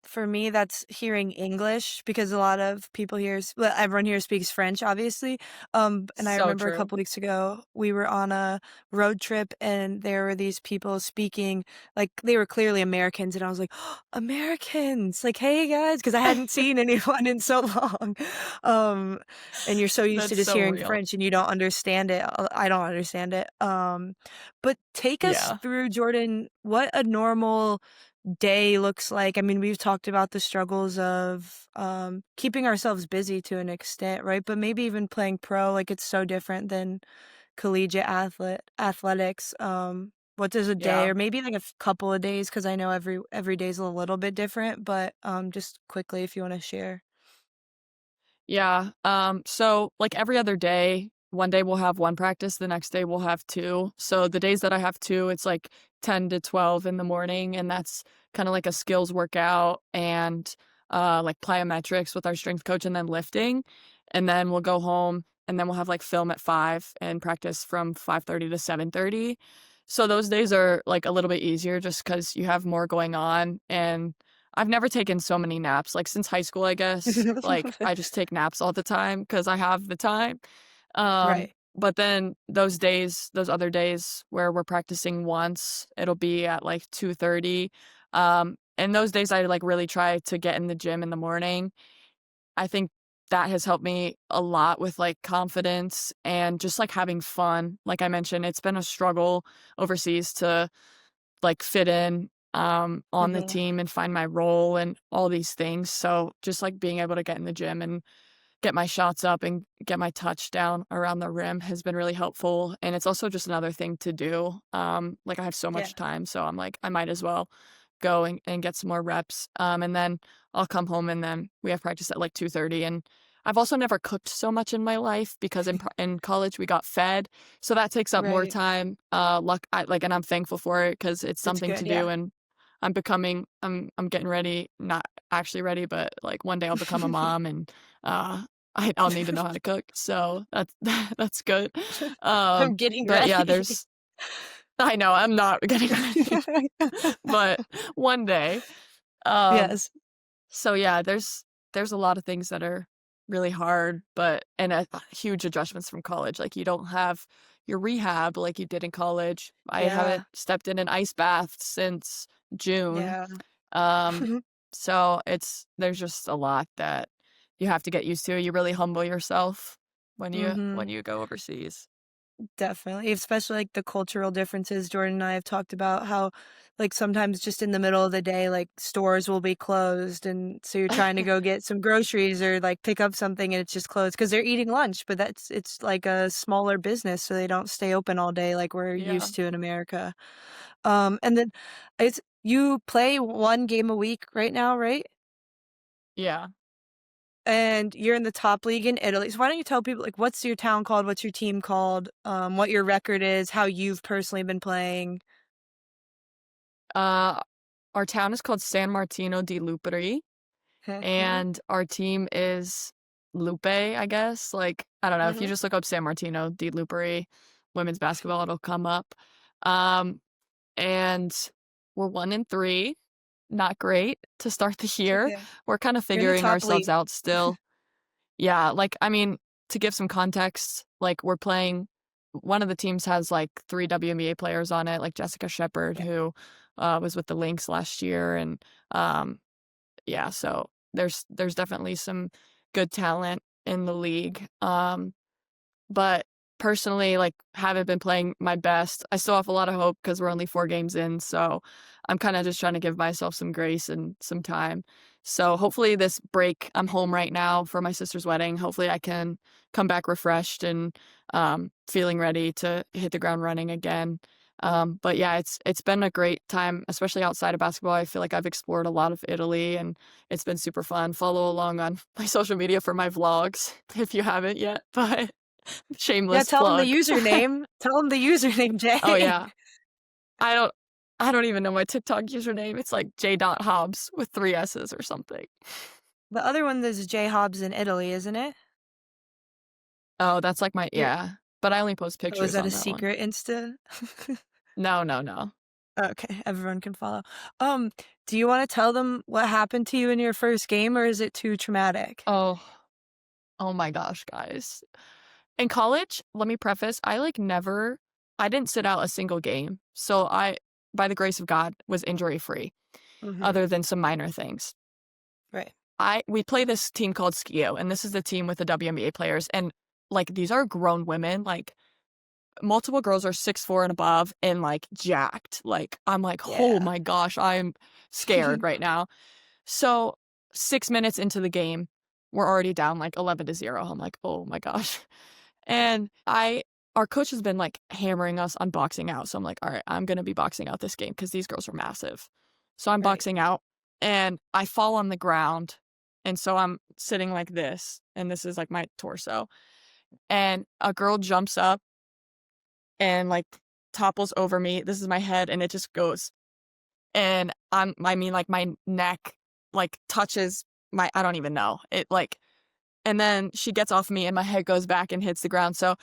For me, that's hearing English because a lot of people here well, everyone here speaks French, obviously, and I So remember a true. couple weeks ago, we were on a road trip, and there were these people speaking like, they were clearly Americans, and I was like, "Americans! Like, hey, guys," because I hadn't seen anyone in so long, um, and you're so used to That's just so hearing real. French, and you don't understand it. I don't understand it, but take us Yeah. through, Jordan, what a normal day looks like. I mean, we've talked about the struggles of keeping ourselves busy to an extent, right? But maybe even playing pro, like it's so different than collegiate athletics. What does a day Yeah. or maybe like couple of days? Because I know every day's a little bit different. But just quickly, if you want to share. Yeah. So like every other day, one day we'll have one practice, the next day we'll have two. So the days that I have two, it's like 10 to 12 in the morning, and that's kind of like a skills workout. And like plyometrics with our strength coach and then lifting. And then we'll go home and then we'll have like film at 5 and practice from 5:30 to 7:30. So those days are like a little bit easier just because you have more going on. And I've never taken so many naps. Like since high school, I guess, like I just take naps all the time because I have the time. Right. But then those other days where we're practicing once, it'll be at like 2:30. And those days I like really try to get in the gym in the morning. I think that has helped me a lot with like confidence and just like having fun. Like I mentioned, it's been a struggle overseas to like fit in on the Mhm. team and find my role and all these things. So just like being able to get in the gym and get my shots up and get my touchdown around the rim has been really helpful. And it's also just another thing to do. Like I have so Yeah. much time, so I'm like, I might as well go and get some more reps. And then I'll come home and then we have practice at like 2:30. And I've also never cooked so much in my life because in college we got fed, so that takes up more Right. time. And I'm thankful for it because it's It's something to good. Yeah. do. And I'm getting ready, not actually ready, but like one day I'll become a mom and uh I'll need to know how to cook. So that's that's good. I'm getting But yeah, ready. I know I'm not getting ready, but one day. Um Yes. so yeah, there's a lot of things that are really hard, but huge adjustments from college. Like you don't have your rehab like you did in college. I Yeah. haven't stepped in an ice bath since June. Yeah. Um, so there's just a lot that you have to get used to. You really humble yourself Mhm. when you go overseas. Definitely, especially, like, the cultural differences. Jordan and I have talked about how, like, sometimes just in the middle of the day, like, stores will be closed, and so you're trying to go get some groceries or, like, pick up something, and it's just closed because 'cause they're eating lunch, but it's like a smaller business, so they don't stay open all day like we're Yeah. used to in America. And then it's you play 1 game a week right now, right? Yeah. And you're in the top league in Italy. So why don't you tell people, like, what's your town called? What's your team called? What your record is, how you've personally been playing? Uh, our town is called San Martino di Lupari, Heck yeah. and our team is Lupe, I guess. Like, I don't know, if you Mhm. just look up San Martino di Lupari women's basketball, it'll come up. Um, and we're 1-3, not great to start the It's year. okay. We're kind of You're in the figuring top ourselves league. out still. Yeah, like, I mean, to give some context, like, we're playing one of the teams has, like, 3 WNBA players on it, like Jessica Shepard, Yeah. who, was with the Lynx last year, and, yeah, so there's definitely some good talent in the league, but personally, like, haven't been playing my best. I still have a lot of hope because 'cause we're only 4 games in, so I'm kinda just trying to give myself some grace and some time. So, hopefully this break I'm home right now for my sister's wedding, hopefully I can come back refreshed and, feeling ready to hit the ground running again. But yeah, it's been a great time, especially outside of basketball. I feel like I've explored a lot of Italy, and it's been super fun. Follow along on my social media for my vlogs if you haven't yet, but Yeah, shameless tell them the plug. username. Tell them the username, Oh, Jay. yeah. I don't I don't even know my TikTok username. It's like j.hobbs with 3 S's or something. The other one is J Hobbs in Italy, isn't it? Oh, that's like my You're yeah, but I only post Oh, is pictures that a on that one. secret Insta? No, no, no. Okay, everyone can follow. Um, do you wanna tell them what happened to you in your first game, or is it too traumatic? Oh, oh my gosh, guys. In college, let me preface, I didn't sit out a single game. So by the grace of God, was injury free, Mhm. other than some minor things. Right. We play this team called Skio, and this is the team with the WNBA players, and, like, these are grown women, like, multiple girls are 6'4" and above and, like, jacked, like, I'm like, "Oh Yeah. my gosh, I'm scared right now." So, 6 minutes into the game, we're already down, like, 11-0. I'm like, "Oh my gosh." And our coach has been, like, hammering us on boxing out, so I'm like, "Alright, I'm gonna be boxing out this game because these girls are massive." So I'm Right. boxing out, and I fall on the ground, and so I'm sitting like this, and this is, like, my torso, and a girl jumps up and, like, topples over me. This is my head, and it just goes, and I mean, like, my neck, like, touches I don't even know. It like, and then she gets off me and my head goes back and hits the ground. So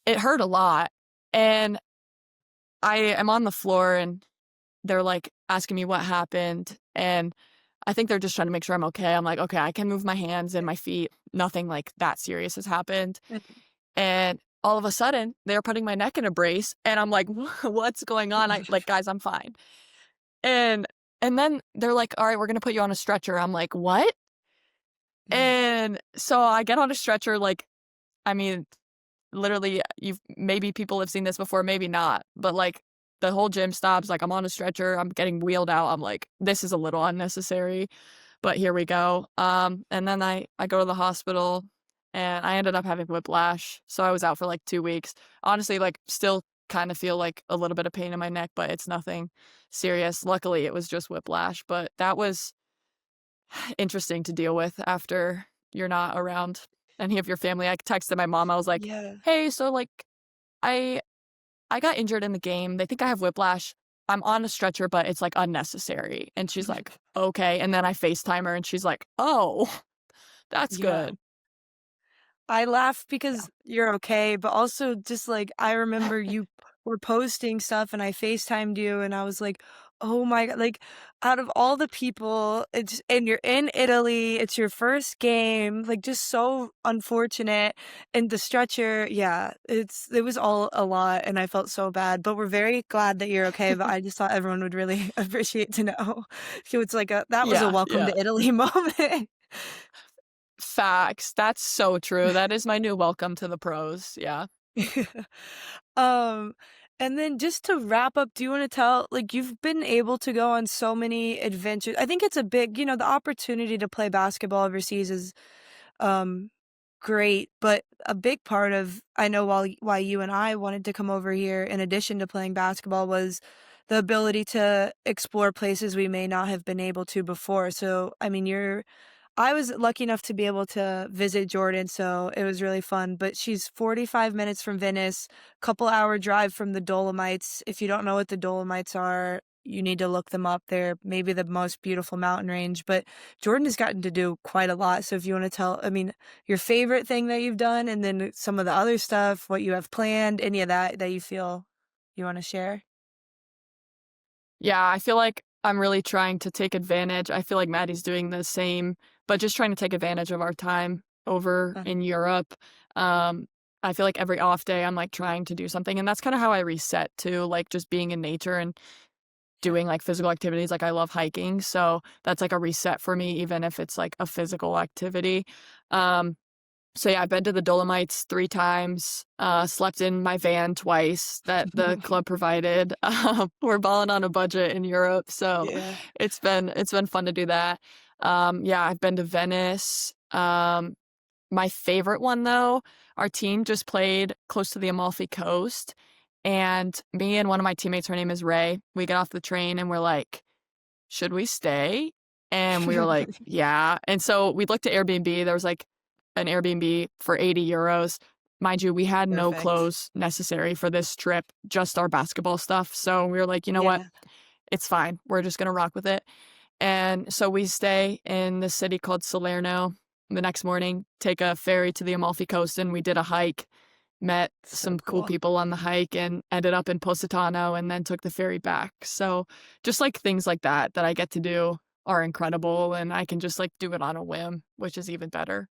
it hurt a lot. And I am on the floor and they're like asking me what happened. And I think they're just trying to make sure I'm okay. I'm like, okay, I can move my hands and my feet. Nothing like that serious has happened. And all of a sudden, they're putting my neck in a brace, and I'm like, what's going on? Guys, I'm fine. And then they're like, all right, we're gonna put you on a stretcher. I'm like, what? And so I get on a stretcher. Like, I mean, literally, maybe people have seen this before, maybe not, but like the whole gym stops. Like, I'm on a stretcher. I'm getting wheeled out. I'm like, this is a little unnecessary, but here we go. And then I go to the hospital. And I ended up having whiplash, so I was out for like 2 weeks. Honestly, like still kind of feel like a little bit of pain in my neck, but it's nothing serious. Luckily, it was just whiplash, but that was interesting to deal with after you're not around any of your family. I texted my mom. I was like, Yeah. hey, so like I got injured in the game. They think I have whiplash. I'm on a stretcher, but it's like unnecessary. And she's like, okay. And then I FaceTime her and she's like, oh, that's good. I laugh because you're okay, but also just like I remember you were posting stuff and I FaceTimed you and I was like, oh my God, like out of all the people, and you're in Italy, it's your first game, like just so unfortunate. And the stretcher, it was all a lot and I felt so bad, but we're very glad that you're okay. But I just thought everyone would really appreciate to know. So it's like that was a welcome to Italy moment. Facts. That's so true. That is my new welcome to the pros. Yeah. Um, and then just to wrap up, do you want to tell, like, you've been able to go on so many adventures. I think it's a big, the opportunity to play basketball overseas is um great, but a big part of I know why you and I wanted to come over here in addition to playing basketball was the ability to explore places we may not have been able to before. So, I mean, I was lucky enough to be able to visit Jordan, so it was really fun. But she's 45 minutes from Venice, couple-hour drive from the Dolomites. If you don't know what the Dolomites are, you need to look them up. They're maybe the most beautiful mountain range. But Jordan has gotten to do quite a lot. So if you want to tell, I mean, your favorite thing that you've done, and then some of the other stuff, what you have planned, any of that you feel you want to share? Yeah, I feel like I'm really trying to take advantage. I feel like Maddie's doing the same, but just trying to take advantage of our time over in Europe. I feel like every off day I'm like trying to do something, and that's kind of how I reset too, like just being in nature and doing like physical activities. Like I love hiking, so that's like a reset for me, even if it's like a physical activity. So yeah, I've been to the Dolomites 3 times, slept in my van twice that the club provided. We're balling on a budget in Europe, so it's been fun to do that. Yeah, I've been to Venice. My favorite one though, our team just played close to the Amalfi Coast, and me and one of my teammates, her name is Ray, we get off the train and we're like, should we stay? And we were like, yeah. And so we looked at Airbnb. There was like an Airbnb for 80 euros. Mind you, we had no clothes necessary for this trip, just our basketball stuff. So we were like, you know what? It's fine. We're just going to rock with it. And so we stay in the city called Salerno. The next morning, take a ferry to the Amalfi Coast, and we did a hike, met some cool people on the hike, and ended up in Positano, and then took the ferry back. So just like things like that I get to do are incredible, and I can just like do it on a whim, which is even better.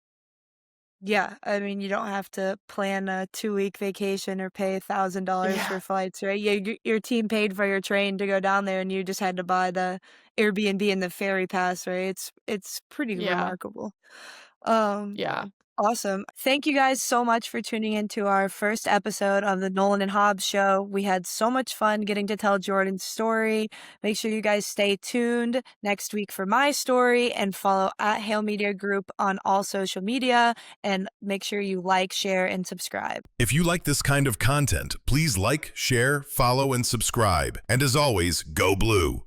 Yeah, I mean, you don't have to plan a 2-week vacation or pay $1,000 for flights, right? Yeah, your team paid for your train to go down there, and you just had to buy the Airbnb and the ferry pass, right? It's pretty remarkable. Yeah. Awesome. Thank you guys so much for tuning into our first episode of the Nolan and Hobbs show. We had so much fun getting to tell Jordan's story. Make sure you guys stay tuned next week for my story, and follow at Hail Media Group on all social media, and make sure you like, share, and subscribe. If you like this kind of content, please like, share, follow, and subscribe. And as always, go blue.